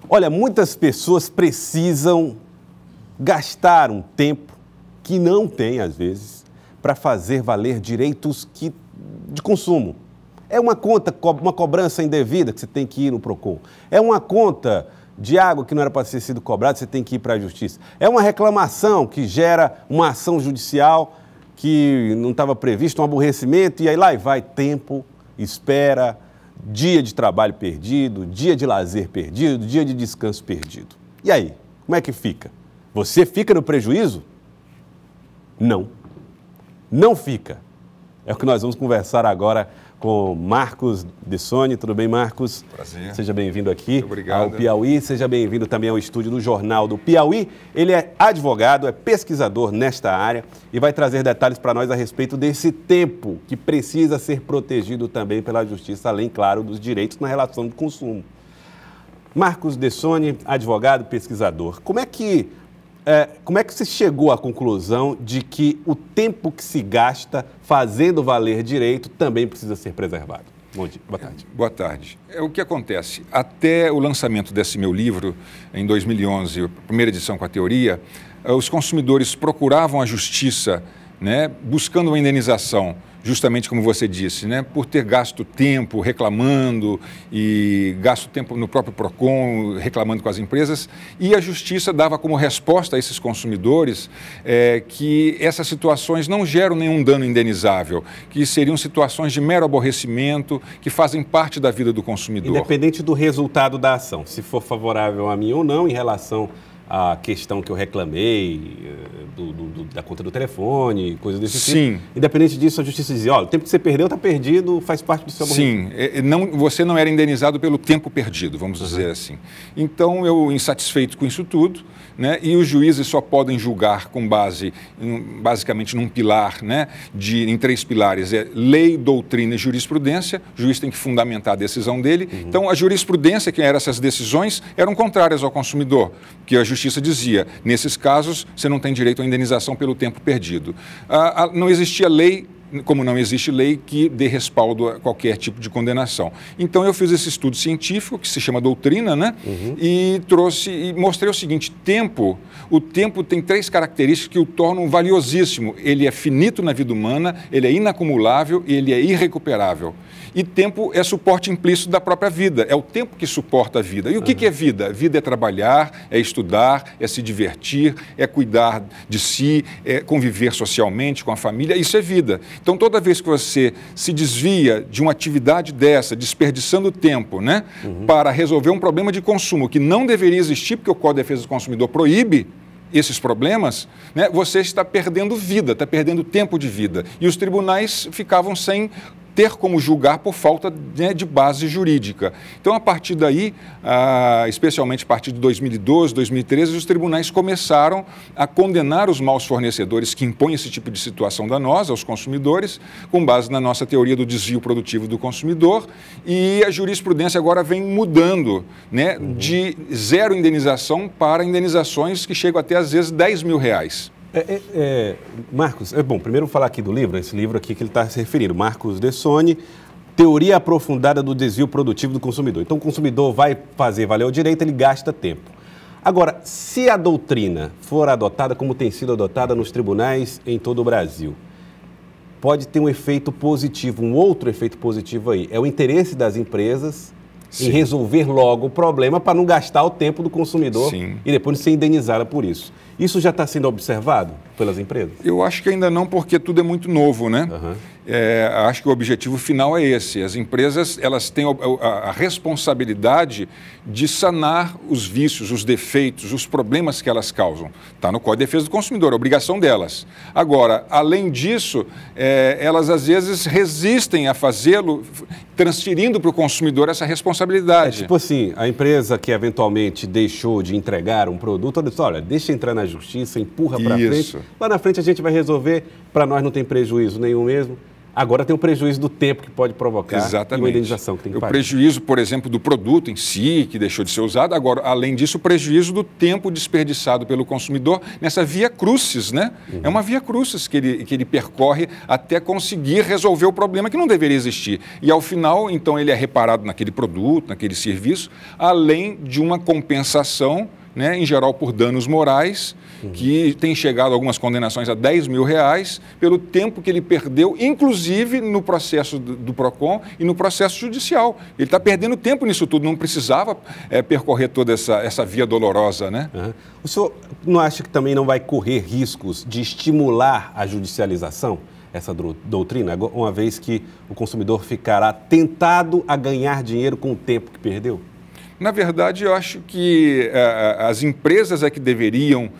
Olha, muitas pessoas precisam gastar um tempo que não tem, às vezes, para fazer valer direitos de consumo. É uma cobrança indevida que você tem que ir no PROCON. É uma conta de água que não era para ter sido cobrada, você tem que ir para a justiça. É uma reclamação que gera uma ação judicial que não estava previsto, um aborrecimento, e aí lá vai tempo, espera, dia de trabalho perdido, dia de lazer perdido, dia de descanso perdido. E aí, como é que fica? Você fica no prejuízo? Não. Não fica. É o que nós vamos conversar agora com Marcos Dessoni. Tudo bem, Marcos? Prazer. Seja bem-vindo aqui Muito obrigado. ao Piauí. Seja bem-vindo também ao estúdio do Jornal do Piauí. Ele é advogado, é pesquisador nesta área e vai trazer detalhes para nós a respeito desse tempo que precisa ser protegido também pela justiça, além, claro, dos direitos na relação do consumo. Marcos Dessoni, advogado, pesquisador. Como é que você chegou à conclusão de que o tempo que se gasta fazendo valer direito também precisa ser preservado? Bom dia, boa tarde. Boa tarde. O que acontece? Até o lançamento desse meu livro, em 2011, a primeira edição com a teoria, os consumidores procuravam a justiça, né, buscando uma indenização, justamente como você disse, né, por ter gasto tempo reclamando e gasto tempo no próprio PROCON reclamando com as empresas, e a justiça dava como resposta a esses consumidores que essas situações não geram nenhum dano indenizável, que seriam situações de mero aborrecimento, que fazem parte da vida do consumidor. Independente do resultado da ação, se for favorável a mim ou não em relação a questão que eu reclamei, da conta do telefone, coisas desse tipo. Independente disso, a justiça dizia, olha, o tempo que você perdeu está perdido, faz parte do seu aborrecimento. Sim, você não era indenizado pelo tempo perdido, vamos dizer assim. Então, eu, insatisfeito com isso tudo, né, e os juízes só podem julgar com base, basicamente, num pilar, né, em 3 pilares, lei, doutrina e jurisprudência. O juiz tem que fundamentar a decisão dele. Então, a jurisprudência, que eram essas decisões, eram contrárias ao consumidor, que a justiça dizia, nesses casos, você não tem direito à indenização pelo tempo perdido. Não existia lei, como não existe lei que dê respaldo a qualquer tipo de condenação. Então, eu fiz esse estudo científico, que se chama doutrina, né? E mostrei o seguinte, o tempo tem 3 características que o tornam valiosíssimo. Ele é finito na vida humana, ele é inacumulável e ele é irrecuperável. E tempo é suporte implícito da própria vida, é o tempo que suporta a vida. E o que é vida? Vida é trabalhar, é estudar, é se divertir, é cuidar de si, é conviver socialmente com a família, isso é vida. Então, toda vez que você se desvia de uma atividade dessa, desperdiçando tempo, né, para resolver um problema de consumo que não deveria existir, porque o Código de Defesa do Consumidor proíbe esses problemas, né, você está perdendo vida, está perdendo tempo de vida. E os tribunais ficavam sem ter como julgar por falta de base jurídica. Então, a partir daí, especialmente a partir de 2012, 2013, os tribunais começaram a condenar os maus fornecedores que impõem esse tipo de situação danosa aos consumidores, com base na nossa teoria do desvio produtivo do consumidor, e a jurisprudência agora vem mudando, né, de 0 indenização para indenizações que chegam até, às vezes, R$10 mil. Marcos, bom, primeiro vou falar aqui do livro, esse livro aqui que ele está se referindo, Marcos Dessoni, Teoria Aprofundada do Desvio Produtivo do Consumidor. Então, o consumidor vai fazer valer o direito, ele gasta tempo. Agora, se a doutrina for adotada como tem sido adotada nos tribunais em todo o Brasil, pode ter um efeito positivo, um outro efeito positivo aí, é o interesse das empresas em resolver logo o problema para não gastar o tempo do consumidor e depois ser indenizada por isso. Isso já está sendo observado pelas empresas? Eu acho que ainda não, porque tudo é muito novo, né? Acho que o objetivo final é esse. As empresas, elas têm a responsabilidade de sanar os vícios, os defeitos, os problemas que elas causam. Está no Código de Defesa do Consumidor, é obrigação delas. Agora, além disso, elas às vezes resistem a fazê-lo, transferindo para o consumidor essa responsabilidade. Tipo assim, a empresa que eventualmente deixou de entregar um produto, olha, deixa entrar na justiça, empurra para frente, lá na frente a gente vai resolver, para nós não tem prejuízo nenhum mesmo. Agora tem o prejuízo do tempo que pode provocar. Exatamente. E uma indenização que tem que pagar. O prejuízo, por exemplo, do produto em si, que deixou de ser usado. Agora, além disso, o prejuízo do tempo desperdiçado pelo consumidor nessa via crucis, né? É uma via crucis que ele percorre até conseguir resolver o problema que não deveria existir. E, ao final, então, ele é reparado naquele produto, naquele serviço, além de uma compensação, né, em geral por danos morais, que tem chegado a algumas condenações a R$10 mil pelo tempo que ele perdeu, inclusive no processo do PROCON e no processo judicial. Ele está perdendo tempo nisso tudo, não precisava percorrer toda essa via dolorosa, né? O senhor não acha que também não vai correr riscos de estimular a judicialização, essa doutrina, uma vez que o consumidor ficará tentado a ganhar dinheiro com o tempo que perdeu? Na verdade, eu acho que as empresas é que deveriam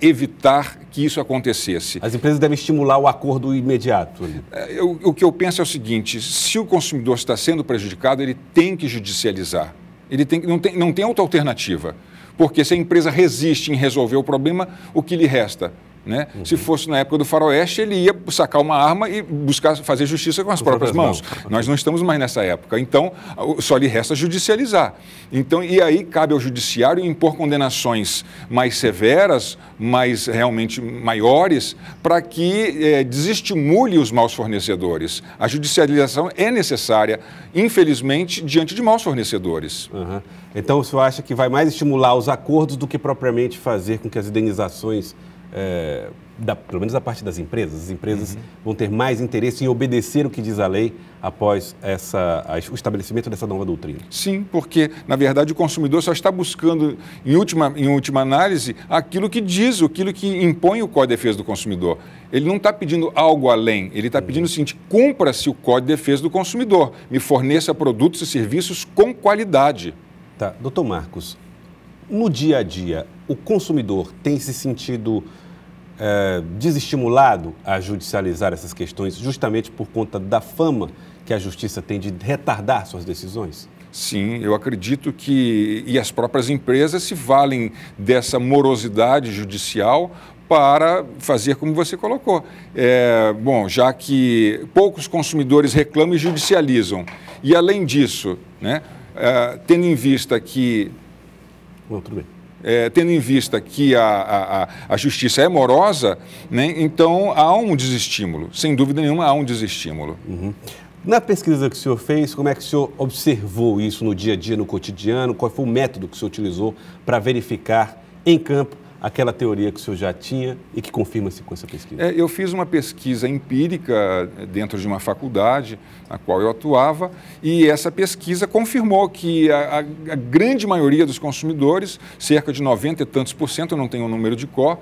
evitar que isso acontecesse. As empresas devem estimular o acordo imediato. O que eu penso é o seguinte, se o consumidor está sendo prejudicado, ele tem que judicializar. Não tem outra alternativa. Porque se a empresa resiste em resolver o problema, o que lhe resta? Né? Se fosse na época do faroeste, ele ia sacar uma arma e buscar fazer justiça com as próprias mãos. Nós não estamos mais nessa época. Então, só lhe resta judicializar. Então, e aí cabe ao judiciário impor condenações mais severas, mais realmente maiores, para que desestimule os maus fornecedores. A judicialização é necessária, infelizmente, diante de maus fornecedores. Então, o senhor acha que vai mais estimular os acordos do que propriamente fazer com que as indenizações... pelo menos da parte das empresas, as empresas vão ter mais interesse em obedecer o que diz a lei após o estabelecimento dessa nova doutrina? Sim, porque, na verdade, o consumidor só está buscando, em última análise, aquilo que diz, aquilo que impõe o Código de Defesa do Consumidor. Ele não está pedindo algo além, ele está pedindo o seguinte: cumpra-se o Código de Defesa do Consumidor, me forneça produtos e serviços com qualidade. Tá, doutor Marcos, no dia a dia, o consumidor tem se sentido desestimulado a judicializar essas questões justamente por conta da fama que a justiça tem de retardar suas decisões? Sim, eu acredito que as próprias empresas se valem dessa morosidade judicial para fazer como você colocou. Já que poucos consumidores reclamam e judicializam, e além disso, né, tendo em vista que... Não, tudo bem. Tendo em vista que a justiça é morosa, né, então há um desestímulo. Sem dúvida nenhuma, há um desestímulo. Na pesquisa que o senhor fez, como é que o senhor observou isso no dia a dia, no cotidiano? Qual foi o método que o senhor utilizou para verificar em campo aquela teoria que o senhor já tinha e que confirma-se com essa pesquisa? Eu fiz uma pesquisa empírica dentro de uma faculdade na qual eu atuava, e essa pesquisa confirmou que a grande maioria dos consumidores, cerca de 90 e tantos %, eu não tenho o número de cor,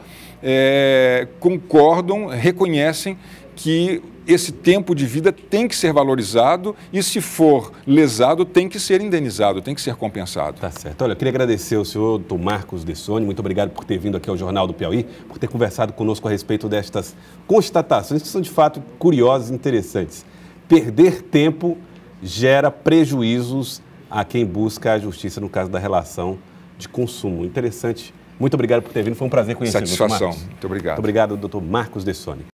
concordam, reconhecem que esse tempo de vida tem que ser valorizado e, se for lesado, tem que ser indenizado, tem que ser compensado. Tá certo. Olha, eu queria agradecer ao senhor, doutor Marcos Dessoni, muito obrigado por ter vindo aqui ao Jornal do Piauí, por ter conversado conosco a respeito destas constatações que são, de fato, curiosas e interessantes. Perder tempo gera prejuízos a quem busca a justiça no caso da relação de consumo. Interessante. Muito obrigado por ter vindo, foi um prazer conhecer o doutor Marcos. Satisfação. Muito obrigado. Muito obrigado, doutor Marcos Dessoni.